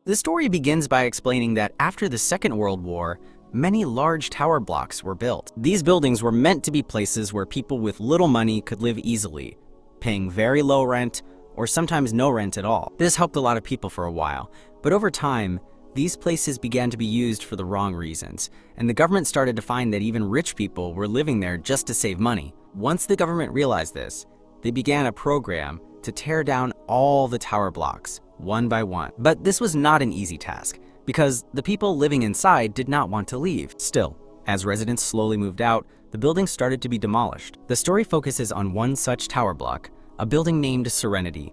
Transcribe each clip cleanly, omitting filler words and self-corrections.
The story begins by explaining that after the Second World War, many large tower blocks were built. These buildings were meant to be places where people with little money could live easily, paying very low rent or sometimes no rent at all. This helped a lot of people for a while, but over time, these places began to be used for the wrong reasons, and the government started to find that even rich people were living there just to save money. Once the government realized this, they began a program to tear down all the tower blocks, one by one. But this was not an easy task, because the people living inside did not want to leave. Still, as residents slowly moved out, the buildings started to be demolished. The story focuses on one such tower block, a building named Serenity.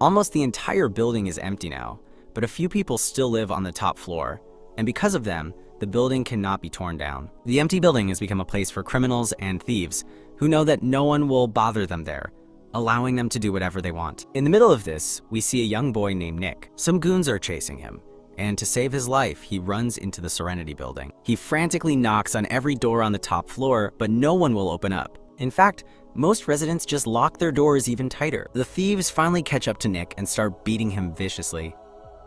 Almost the entire building is empty now, but a few people still live on the top floor, and because of them, the building cannot be torn down. The empty building has become a place for criminals and thieves who know that no one will bother them there, allowing them to do whatever they want. In the middle of this, we see a young boy named Nick. Some goons are chasing him, and to save his life, he runs into the Serenity building. He frantically knocks on every door on the top floor, but no one will open up. In fact, most residents just lock their doors even tighter. The thieves finally catch up to Nick and start beating him viciously.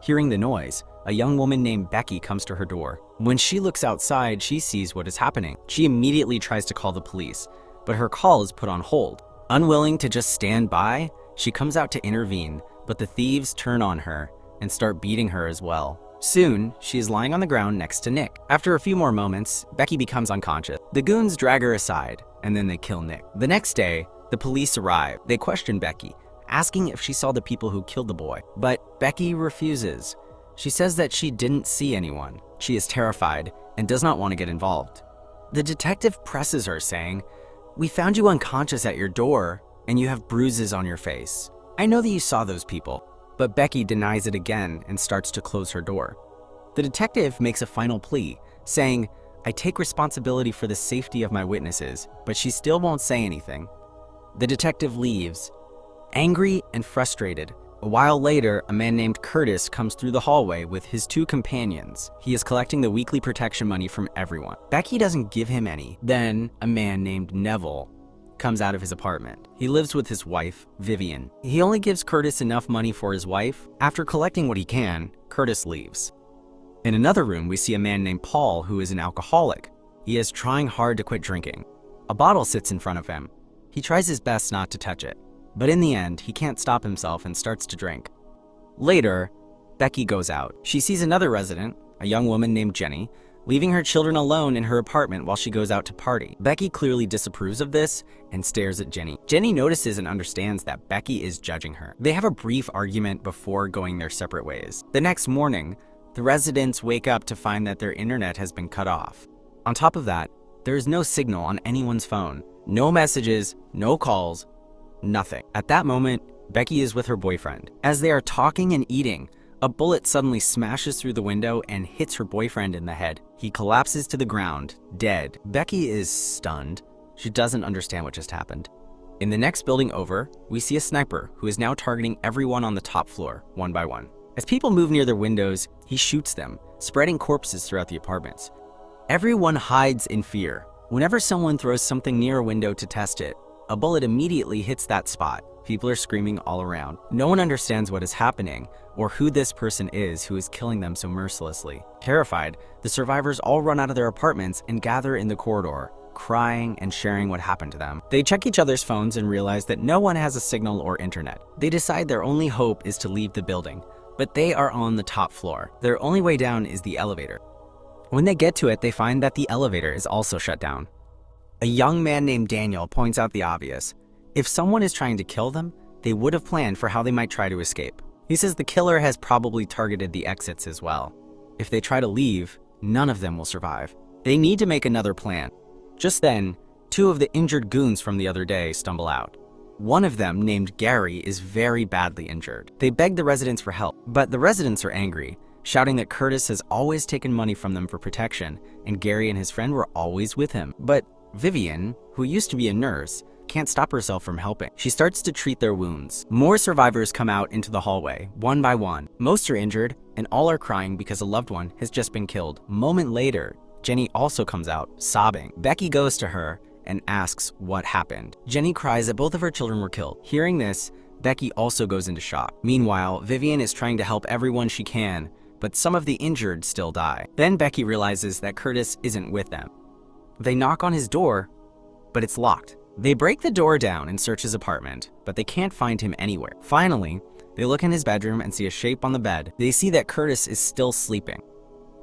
Hearing the noise, a young woman named Becky comes to her door. When she looks outside, she sees what is happening. She immediately tries to call the police, but her call is put on hold. Unwilling to just stand by, she comes out to intervene, but the thieves turn on her and start beating her as well. Soon, she is lying on the ground next to Nick. After a few more moments, Becky becomes unconscious. The goons drag her aside, and then they kill Nick. The next day, the police arrive. They question Becky, asking if she saw the people who killed the boy. But Becky refuses. She says that she didn't see anyone. She is terrified and does not want to get involved. The detective presses her, saying, "We found you unconscious at your door, and you have bruises on your face. I know that you saw those people." But Becky denies it again and starts to close her door. The detective makes a final plea, saying, "I take responsibility for the safety of my witnesses," but she still won't say anything. The detective leaves, angry and frustrated. A while later, a man named Curtis comes through the hallway with his two companions. He is collecting the weekly protection money from everyone. Becky doesn't give him any. Then, a man named Neville comes out of his apartment. He lives with his wife, Vivian. He only gives Curtis enough money for his wife. After collecting what he can, Curtis leaves. In another room, we see a man named Paul who is an alcoholic. He is trying hard to quit drinking. A bottle sits in front of him. He tries his best not to touch it, but in the end, he can't stop himself and starts to drink. Later, Becky goes out. She sees another resident, a young woman named Jenny, leaving her children alone in her apartment while she goes out to party. Becky clearly disapproves of this and stares at Jenny. Jenny notices and understands that Becky is judging her. They have a brief argument before going their separate ways. The next morning, the residents wake up to find that their internet has been cut off. On top of that, there is no signal on anyone's phone. No messages, no calls, nothing. At that moment, Becky is with her boyfriend. As they are talking and eating, a bullet suddenly smashes through the window and hits her boyfriend in the head. He collapses to the ground, dead. Becky is stunned. She doesn't understand what just happened. In the next building over, we see a sniper who is now targeting everyone on the top floor, one by one. As people move near their windows, he shoots them, spreading corpses throughout the apartments. Everyone hides in fear. Whenever someone throws something near a window to test it, a bullet immediately hits that spot. People are screaming all around. No one understands what is happening or who this person is who is killing them so mercilessly. Terrified, the survivors all run out of their apartments and gather in the corridor, crying and sharing what happened to them. They check each other's phones and realize that no one has a signal or internet. They decide their only hope is to leave the building, but they are on the top floor. Their only way down is the elevator. When they get to it, they find that the elevator is also shut down. A young man named Daniel points out the obvious. If someone is trying to kill them, they would have planned for how they might try to escape. He says the killer has probably targeted the exits as well. If they try to leave, none of them will survive. They need to make another plan. Just then, two of the injured goons from the other day stumble out. One of them, named Gary, is very badly injured. They beg the residents for help, but the residents are angry, shouting that Curtis has always taken money from them for protection, and Gary and his friend were always with him. But Vivian, who used to be a nurse, can't stop herself from helping. She starts to treat their wounds. More survivors come out into the hallway, one by one. Most are injured, and all are crying because a loved one has just been killed. A moment later, Jenny also comes out, sobbing. Becky goes to her and asks what happened. Jenny cries that both of her children were killed. Hearing this, Becky also goes into shock. Meanwhile, Vivian is trying to help everyone she can, but some of the injured still die. Then Becky realizes that Curtis isn't with them. They knock on his door, but it's locked. They break the door down and search his apartment, but they can't find him anywhere. Finally, they look in his bedroom and see a shape on the bed. They see that Curtis is still sleeping.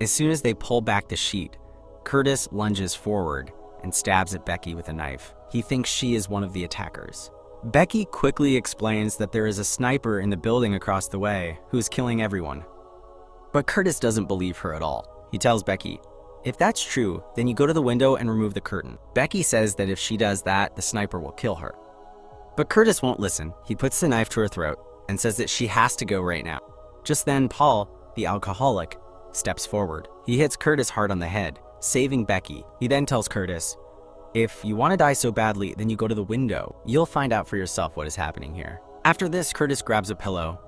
As soon as they pull back the sheet, Curtis lunges forward and stabs at Becky with a knife. He thinks she is one of the attackers. Becky quickly explains that there is a sniper in the building across the way who is killing everyone. But Curtis doesn't believe her at all. He tells Becky, "If that's true, then you go to the window and remove the curtain." Becky says that if she does that, the sniper will kill her. But Curtis won't listen. He puts the knife to her throat and says that she has to go right now. Just then, Paul, the alcoholic, steps forward. He hits Curtis hard on the head, saving Becky. He then tells Curtis, "If you want to die so badly, then you go to the window. You'll find out for yourself what is happening here." After this, Curtis grabs a pillow,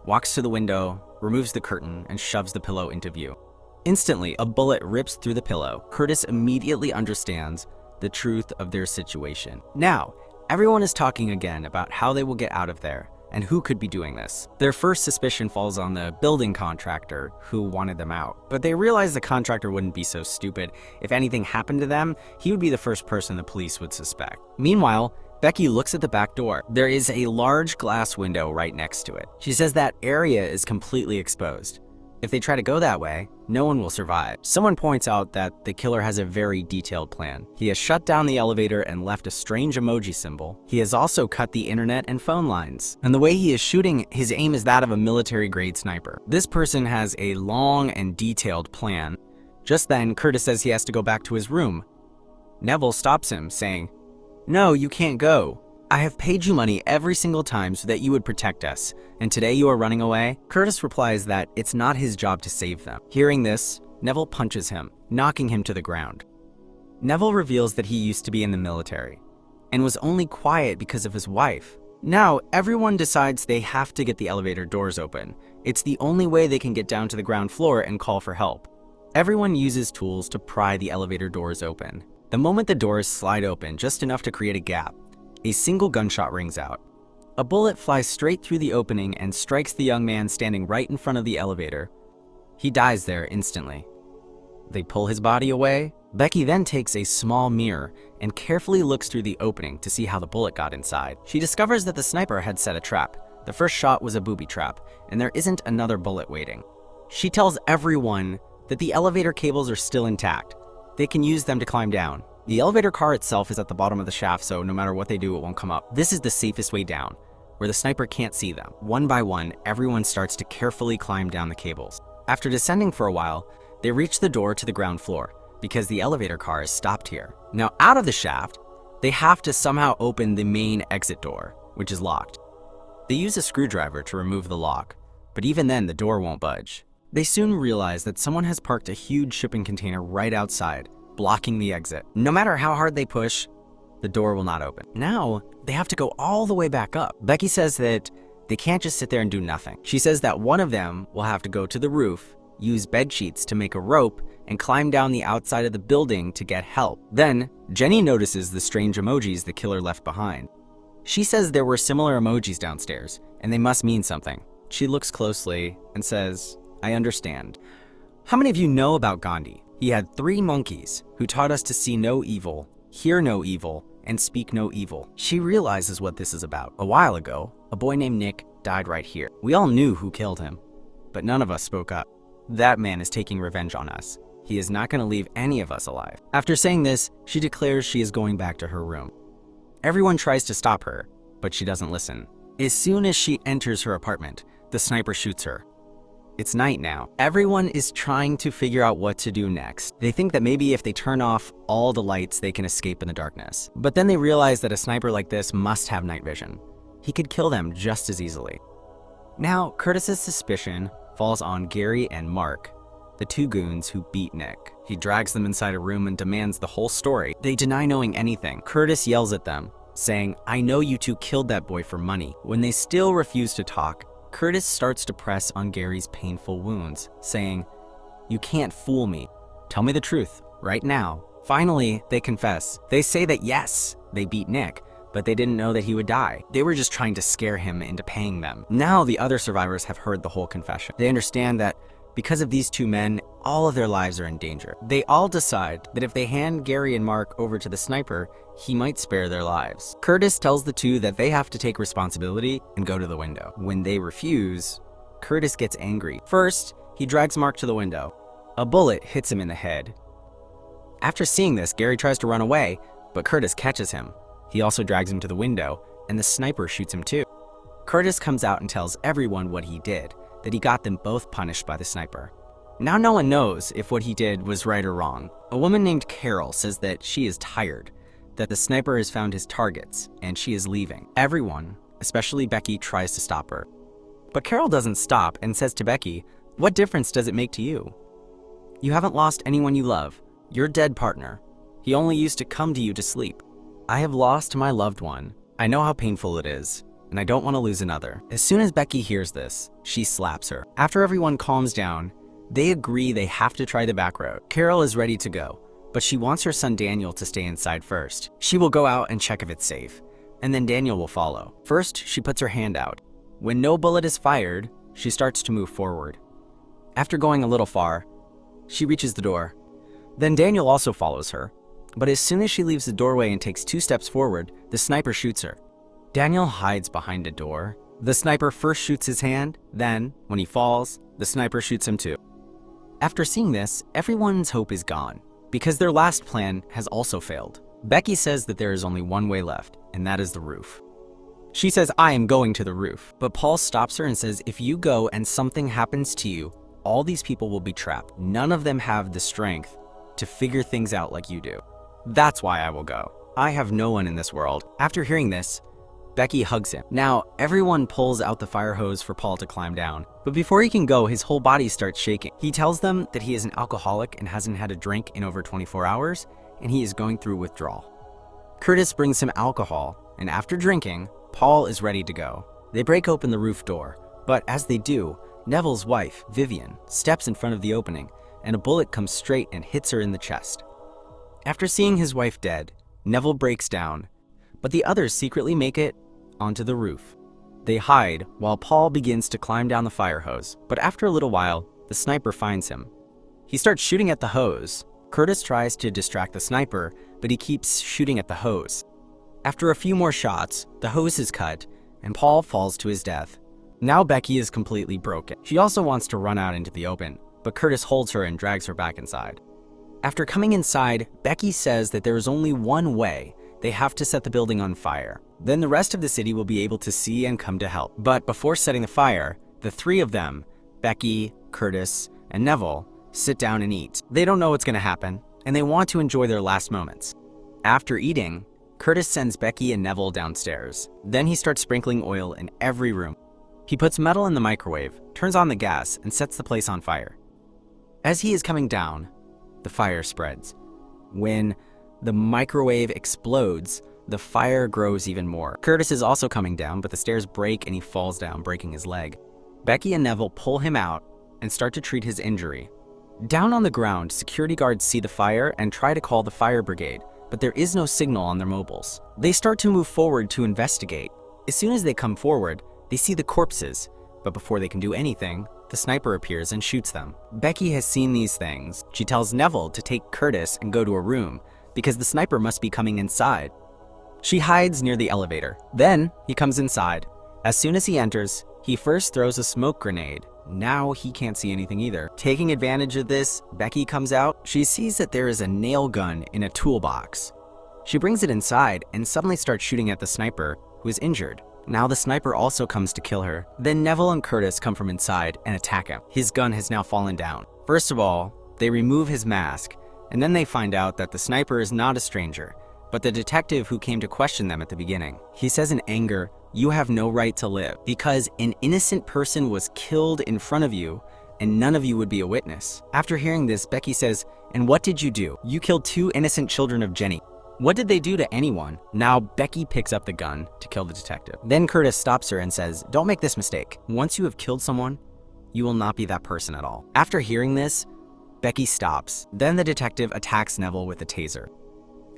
walks to the window, removes the curtain, and shoves the pillow into view. Instantly, a bullet rips through the pillow. Curtis immediately understands the truth of their situation. Now, everyone is talking again about how they will get out of there and who could be doing this. Their first suspicion falls on the building contractor who wanted them out. But they realize the contractor wouldn't be so stupid. If anything happened to them, he would be the first person the police would suspect. Meanwhile, Becky looks at the back door. There is a large glass window right next to it. She says that area is completely exposed. If they try to go that way, no one will survive. Someone points out that the killer has a very detailed plan. He has shut down the elevator and left a strange emoji symbol. He has also cut the internet and phone lines. And the way he is shooting, his aim is that of a military-grade sniper. This person has a long and detailed plan. Just then, Curtis says he has to go back to his room. Neville stops him, saying, "No, you can't go. I have paid you money every single time so that you would protect us, and today you are running away?" Curtis replies that it's not his job to save them. Hearing this, Neville punches him, knocking him to the ground. Neville reveals that he used to be in the military, and was only quiet because of his wife. Now, everyone decides they have to get the elevator doors open. It's the only way they can get down to the ground floor and call for help. Everyone uses tools to pry the elevator doors open. The moment the doors slide open just enough to create a gap, a single gunshot rings out. A bullet flies straight through the opening and strikes the young man standing right in front of the elevator. He dies there instantly. They pull his body away. Becky then takes a small mirror and carefully looks through the opening to see how the bullet got inside. She discovers that the sniper had set a trap. The first shot was a booby trap, and there isn't another bullet waiting. She tells everyone that the elevator cables are still intact. They can use them to climb down. The elevator car itself is at the bottom of the shaft, so no matter what they do, it won't come up. This is the safest way down, where the sniper can't see them. One by one, everyone starts to carefully climb down the cables. After descending for a while, they reach the door to the ground floor, because the elevator car is stopped here. Now, out of the shaft, they have to somehow open the main exit door, which is locked. They use a screwdriver to remove the lock, but even then, the door won't budge. They soon realize that someone has parked a huge shipping container right outside, blocking the exit. No matter how hard they push, the door will not open. Now, they have to go all the way back up. Becky says that they can't just sit there and do nothing. She says that one of them will have to go to the roof, use bed sheets to make a rope, and climb down the outside of the building to get help. Then, Jenny notices the strange emojis the killer left behind. She says there were similar emojis downstairs, and they must mean something. She looks closely and says, "I understand." How many of you know about Gandhi? He had 3 monkeys who taught us to see no evil, hear no evil, and speak no evil. She realizes what this is about. A while ago, a boy named Nick died right here. We all knew who killed him, but none of us spoke up. That man is taking revenge on us. He is not going to leave any of us alive. After saying this, she declares she is going back to her room. Everyone tries to stop her, but she doesn't listen. As soon as she enters her apartment, the sniper shoots her. It's night now. Everyone is trying to figure out what to do next. They think that maybe if they turn off all the lights, they can escape in the darkness. But then they realize that a sniper like this must have night vision. He could kill them just as easily. Now, Curtis's suspicion falls on Gary and Mark, the 2 goons who beat Nick. He drags them inside a room and demands the whole story. They deny knowing anything. Curtis yells at them, saying, "I know you 2 killed that boy for money." When they still refuse to talk, Curtis starts to press on Gary's painful wounds, saying, "You can't fool me. Tell me the truth, right now." Finally, they confess. They say that yes, they beat Nick, but they didn't know that he would die. They were just trying to scare him into paying them. Now the other survivors have heard the whole confession. They understand that Because of these two men, all of their lives are in danger. They all decide that if they hand Gary and Mark over to the sniper, he might spare their lives. Curtis tells the two that they have to take responsibility and go to the window. When they refuse, Curtis gets angry. First, he drags Mark to the window. A bullet hits him in the head. After seeing this, Gary tries to run away, but Curtis catches him. He also drags him to the window, and the sniper shoots him too. Curtis comes out and tells everyone what he did, that he got them both punished by the sniper. Now no one knows if what he did was right or wrong. A woman named Carol says that she is tired, that the sniper has found his targets, and she is leaving. Everyone, especially Becky, tries to stop her. But Carol doesn't stop and says to Becky, "What difference does it make to you? You haven't lost anyone you love. Your dead partner. He only used to come to you to sleep. I have lost my loved one. I know how painful it is, and I don't want to lose another." As soon as Becky hears this, she slaps her. After everyone calms down, they agree they have to try the back road. Carol is ready to go, but she wants her son Daniel to stay inside first. She will go out and check if it's safe, and then Daniel will follow. First, she puts her hand out. When no bullet is fired, she starts to move forward. After going a little far, she reaches the door. Then Daniel also follows her, but as soon as she leaves the doorway and takes 2 steps forward, the sniper shoots her. Daniel hides behind a door. The sniper first shoots his hand, then, when he falls, the sniper shoots him too. After seeing this, everyone's hope is gone, because their last plan has also failed. Becky says that there is only one way left, and that is the roof. She says, "I am going to the roof," but Paul stops her and says, "If you go and something happens to you, all these people will be trapped. None of them have the strength to figure things out like you do. That's why I will go. I have no one in this world." After hearing this, Becky hugs him. Now, everyone pulls out the fire hose for Paul to climb down, but before he can go, his whole body starts shaking. He tells them that he is an alcoholic and hasn't had a drink in over 24 hours, and he is going through withdrawal. Curtis brings him alcohol, and after drinking, Paul is ready to go. They break open the roof door, but as they do, Neville's wife, Vivian, steps in front of the opening, and a bullet comes straight and hits her in the chest. After seeing his wife dead, Neville breaks down, but the others secretly make it onto the roof. They hide while Paul begins to climb down the fire hose, but after a little while, the sniper finds him. He starts shooting at the hose. Curtis tries to distract the sniper, but he keeps shooting at the hose. After a few more shots, the hose is cut, and Paul falls to his death. Now Becky is completely broken. She also wants to run out into the open, but Curtis holds her and drags her back inside. After coming inside, Becky says that there is only one way. They have to set the building on fire. Then the rest of the city will be able to see and come to help. But before setting the fire, the 3 of them, Becky, Curtis, and Neville, sit down and eat. They don't know what's going to happen, and they want to enjoy their last moments. After eating, Curtis sends Becky and Neville downstairs. Then he starts sprinkling oil in every room. He puts metal in the microwave, turns on the gas, and sets the place on fire. As he is coming down, the fire spreads. When the microwave explodes, the fire grows even more. Curtis is also coming down, but the stairs break and he falls down, breaking his leg. Becky and Neville pull him out and start to treat his injury. Down on the ground, security guards see the fire and try to call the fire brigade, but there is no signal on their mobiles. They start to move forward to investigate. As soon as they come forward, they see the corpses, but before they can do anything, the sniper appears and shoots them. Becky has seen these things. She tells Neville to take Curtis and go to a room, because the sniper must be coming inside. She hides near the elevator. Then he comes inside. As soon as he enters, he first throws a smoke grenade. Now he can't see anything either. Taking advantage of this, Becky comes out. She sees that there is a nail gun in a toolbox. She brings it inside and suddenly starts shooting at the sniper, who is injured. Now the sniper also comes to kill her. Then Neville and Curtis come from inside and attack him. His gun has now fallen down. First of all, they remove his mask, and then they find out that the sniper is not a stranger, but the detective who came to question them at the beginning. He says in anger, "You have no right to live, because an innocent person was killed in front of you, and none of you would be a witness." After hearing this, Becky says, "And what did you do? You killed 2 innocent children of Jenny. What did they do to anyone?" Now Becky picks up the gun to kill the detective. Then Curtis stops her and says, "Don't make this mistake. Once you have killed someone, you will not be that person at all." After hearing this, Becky stops. Then the detective attacks Neville with a taser.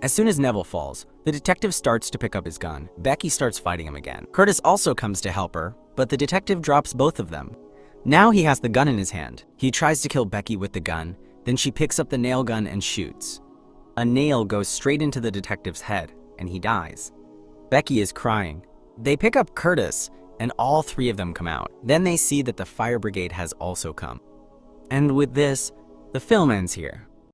As soon as Neville falls, the detective starts to pick up his gun. Becky starts fighting him again. Curtis also comes to help her, but the detective drops both of them. Now he has the gun in his hand. He tries to kill Becky with the gun, then she picks up the nail gun and shoots. A nail goes straight into the detective's head, and he dies. Becky is crying. They pick up Curtis, and all three of them come out. Then they see that the fire brigade has also come. And with this, the film ends here.